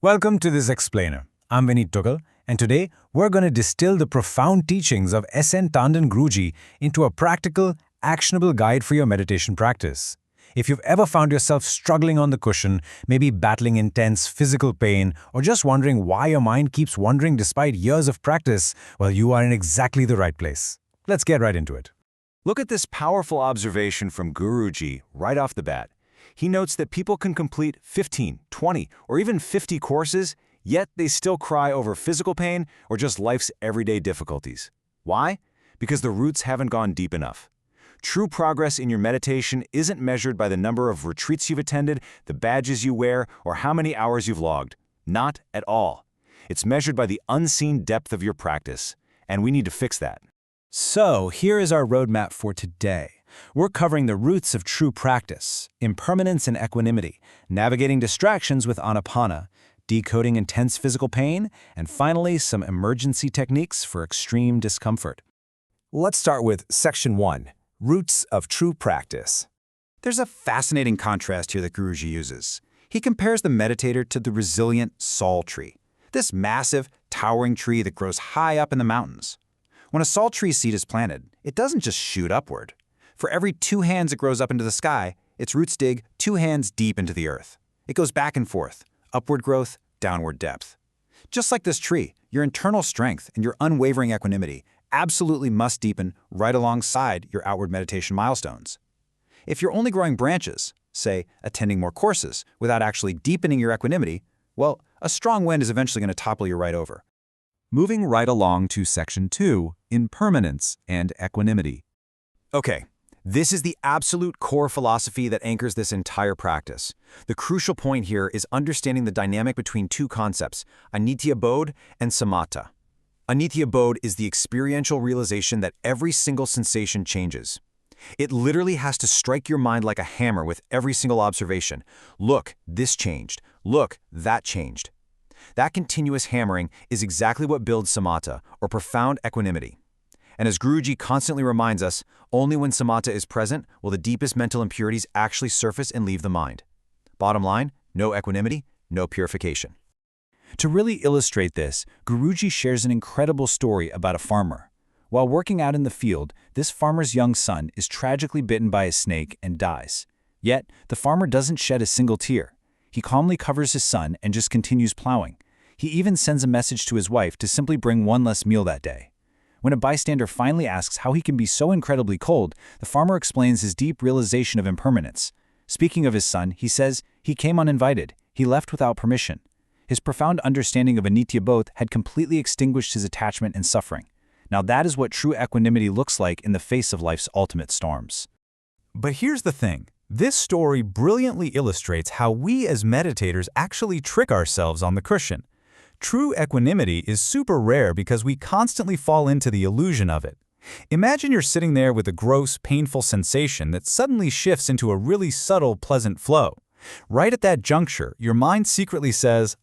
Welcome to this explainer. I'm Vaneet Duggal, and today we're going to distill the profound teachings of S.N. Tandon Guruji into a practical, actionable guide for your meditation practice. If you've ever found yourself struggling on the cushion, maybe battling intense physical pain, or just wondering why your mind keeps wandering despite years of practice, well, you are in exactly the right place. Let's get right into it. Look at this powerful observation from Guruji right off the bat. He notes that people can complete 15, 20, or even 50 courses, yet they still cry over physical pain or just life's everyday difficulties. Why? Because the roots haven't gone deep enough. True progress in your meditation isn't measured by the number of retreats you've attended, the badges you wear, or how many hours you've logged. Not at all. It's measured by the unseen depth of your practice, and we need to fix that. So, here is our roadmap for today. We're covering the roots of true practice, impermanence and equanimity, navigating distractions with Anapana, decoding intense physical pain, and finally, some emergency techniques for extreme discomfort. Let's start with Section 1, Roots of True Practice. There's a fascinating contrast here that Guruji uses. He compares the meditator to the resilient sal tree, this massive, towering tree that grows high up in the mountains. When a sal tree seed is planted, it doesn't just shoot upward. For every 2 hands it grows up into the sky, its roots dig 2 hands deep into the earth. It goes back and forth, upward growth, downward depth. Just like this tree, your internal strength and your unwavering equanimity absolutely must deepen right alongside your outward meditation milestones. If you're only growing branches, say attending more courses, without actually deepening your equanimity, well, a strong wind is eventually going to topple you right over. Moving right along to Section 2, Impermanence and Equanimity. Okay. This is the absolute core philosophy that anchors this entire practice. The crucial point here is understanding the dynamic between two concepts, anitya bodh and samatha. Anitya bodh is the experiential realization that every single sensation changes. It literally has to strike your mind like a hammer with every single observation. Look, this changed. Look, that changed. That continuous hammering is exactly what builds samatha, or profound equanimity. And as Guruji constantly reminds us, only when samatha is present will the deepest mental impurities actually surface and leave the mind. Bottom line, no equanimity, no purification. To really illustrate this, Guruji shares an incredible story about a farmer. While working out in the field, this farmer's young son is tragically bitten by a snake and dies. Yet, the farmer doesn't shed a single tear. He calmly covers his son and just continues plowing. He even sends a message to his wife to simply bring one less meal that day. When a bystander finally asks how he can be so incredibly cold, the farmer explains his deep realization of impermanence. Speaking of his son, he says, he came uninvited. He left without permission. His profound understanding of anitya bodh had completely extinguished his attachment and suffering. Now that is what true equanimity looks like in the face of life's ultimate storms. But here's the thing. This story brilliantly illustrates how we as meditators actually trick ourselves on the cushion. True equanimity is super rare because we constantly fall into the illusion of it. Imagine you're sitting there with a gross, painful sensation that suddenly shifts into a really subtle, pleasant flow. Right at that juncture, your mind secretly says,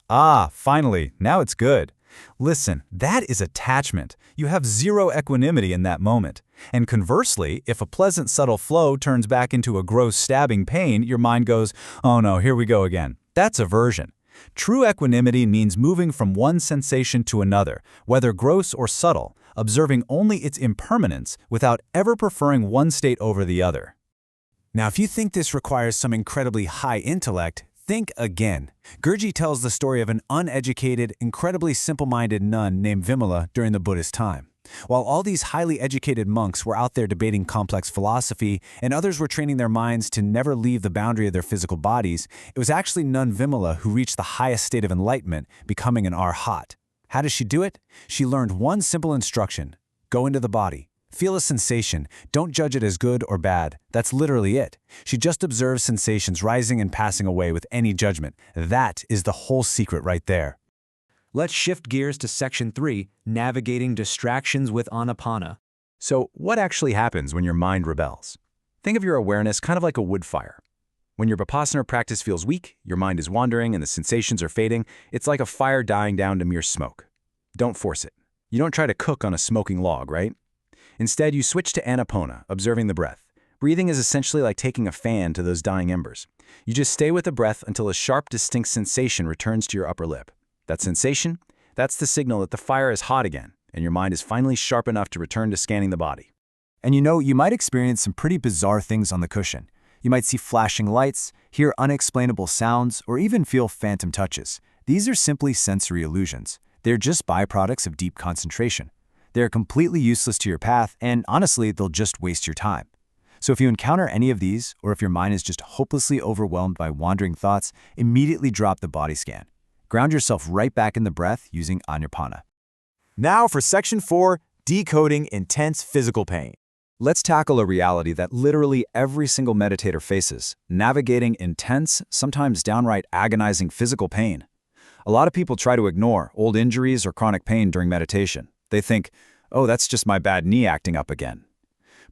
finally, now it's good. Listen, that is attachment. You have zero equanimity in that moment. And conversely, if a pleasant, subtle flow turns back into a gross, stabbing pain, your mind goes, oh no, here we go again. That's aversion. True equanimity means moving from one sensation to another, whether gross or subtle, observing only its impermanence without ever preferring one state over the other. Now, if you think this requires some incredibly high intellect, think again. Guruji tells the story of an uneducated, incredibly simple-minded nun named Vimala during the Buddhist time. While all these highly educated monks were out there debating complex philosophy and others were training their minds to never leave the boundary of their physical bodies, it was actually nun Vimala who reached the highest state of enlightenment, becoming an arhat. How does she do it? She learned one simple instruction: go into the body. Feel a sensation. Don't judge it as good or bad. That's literally it. She just observes sensations rising and passing away with any judgment. That is the whole secret right there. Let's shift gears to Section 3, Navigating Distractions with Anapana. So, what actually happens when your mind rebels? Think of your awareness kind of like a wood fire. When your Vipassana practice feels weak, your mind is wandering and the sensations are fading, it's like a fire dying down to mere smoke. Don't force it. You don't try to cook on a smoking log, right? Instead, you switch to Anapana, observing the breath. Breathing is essentially like taking a fan to those dying embers. You just stay with the breath until a sharp, distinct sensation returns to your upper lip. That sensation? That's the signal that the fire is hot again, and your mind is finally sharp enough to return to scanning the body. And you might experience some pretty bizarre things on the cushion. You might see flashing lights, hear unexplainable sounds, or even feel phantom touches. These are simply sensory illusions. They're just byproducts of deep concentration. They're completely useless to your path, and honestly, they'll just waste your time. So if you encounter any of these, or if your mind is just hopelessly overwhelmed by wandering thoughts, immediately drop the body scan. Ground yourself right back in the breath using Anapana. Now for Section 4, Decoding Intense Physical Pain. Let's tackle a reality that literally every single meditator faces: navigating intense, sometimes downright agonizing physical pain. A lot of people try to ignore old injuries or chronic pain during meditation. They think, oh, that's just my bad knee acting up again.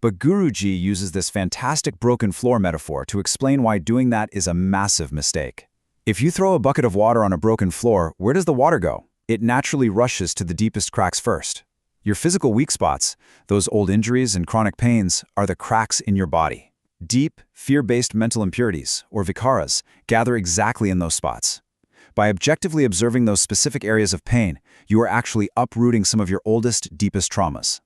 But Guruji uses this fantastic broken floor metaphor to explain why doing that is a massive mistake. If you throw a bucket of water on a broken floor, where does the water go? It naturally rushes to the deepest cracks first. Your physical weak spots, those old injuries and chronic pains, are the cracks in your body. Deep, fear-based mental impurities, or vikaras, gather exactly in those spots. By objectively observing those specific areas of pain, you are actually uprooting some of your oldest, deepest traumas.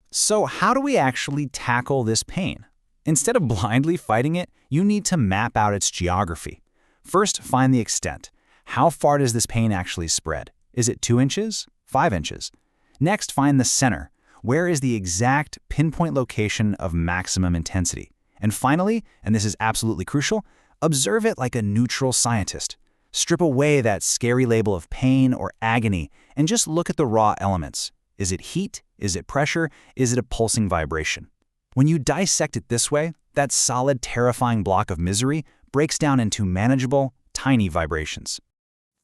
So how do we actually tackle this pain? Instead of blindly fighting it, you need to map out its geography. First, find the extent. How far does this pain actually spread? Is it 2 inches? 5 inches? Next, find the center. Where is the exact pinpoint location of maximum intensity? And finally, and this is absolutely crucial, observe it like a neutral scientist. Strip away that scary label of pain or agony and just look at the raw elements. Is it heat? Is it pressure? Is it a pulsing vibration? When you dissect it this way, that solid, terrifying block of misery breaks down into manageable, tiny vibrations.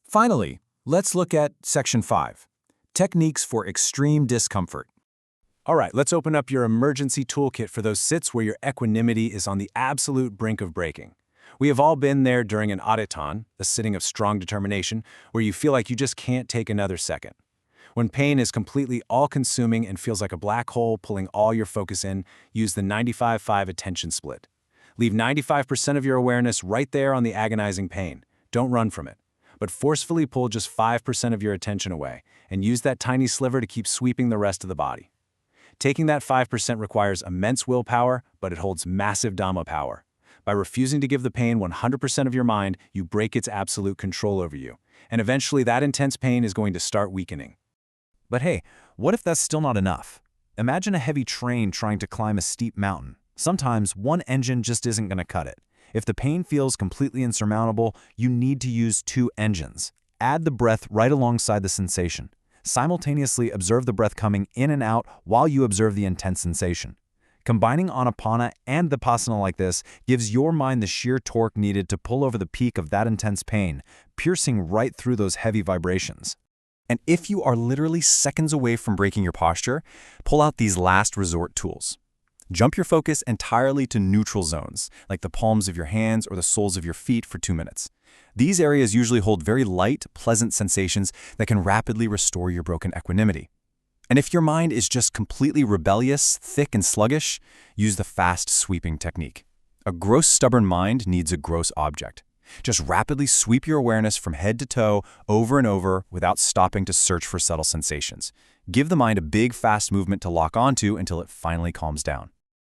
Finally, let's look at Section 5, Techniques for Extreme Discomfort. All right, let's open up your emergency toolkit for those sits where your equanimity is on the absolute brink of breaking. We have all been there during an aditan, a sitting of strong determination, where you feel like you just can't take another second. When pain is completely all-consuming and feels like a black hole pulling all your focus in, use the 95-5 attention split. Leave 95% of your awareness right there on the agonizing pain. Don't run from it, but forcefully pull just 5% of your attention away and use that tiny sliver to keep sweeping the rest of the body. Taking that 5% requires immense willpower, but it holds massive Dhamma power. By refusing to give the pain 100% of your mind, you break its absolute control over you, and eventually that intense pain is going to start weakening. But hey, what if that's still not enough? Imagine a heavy train trying to climb a steep mountain. Sometimes one engine just isn't going to cut it. If the pain feels completely insurmountable, you need to use 2 engines. Add the breath right alongside the sensation. Simultaneously observe the breath coming in and out while you observe the intense sensation. Combining Anapana and Vipassana like this gives your mind the sheer torque needed to pull over the peak of that intense pain, piercing right through those heavy vibrations. And if you are literally seconds away from breaking your posture, pull out these last resort tools. Jump your focus entirely to neutral zones, like the palms of your hands or the soles of your feet for 2 minutes. These areas usually hold very light, pleasant sensations that can rapidly restore your broken equanimity. And if your mind is just completely rebellious, thick, and sluggish, use the fast sweeping technique. A gross, stubborn mind needs a gross object. Just rapidly sweep your awareness from head to toe over and over without stopping to search for subtle sensations. Give the mind a big, fast movement to lock onto until it finally calms down.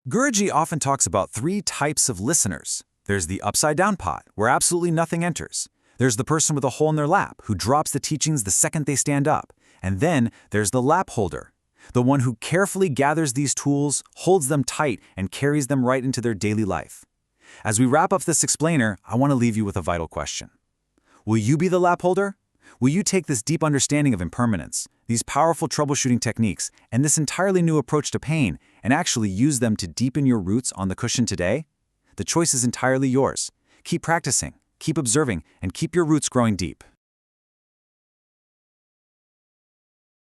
Guruji often talks about 3 types of listeners. There's the upside-down pot, where absolutely nothing enters. There's the person with a hole in their lap, who drops the teachings the second they stand up. And then there's the lap holder, the one who carefully gathers these tools, holds them tight, and carries them right into their daily life. As we wrap up this explainer, I want to leave you with a vital question. Will you be the lap holder? Will you take this deep understanding of impermanence, these powerful troubleshooting techniques, and this entirely new approach to pain, and actually use them to deepen your roots on the cushion today? The choice is entirely yours. Keep practicing, keep observing, and keep your roots growing deep.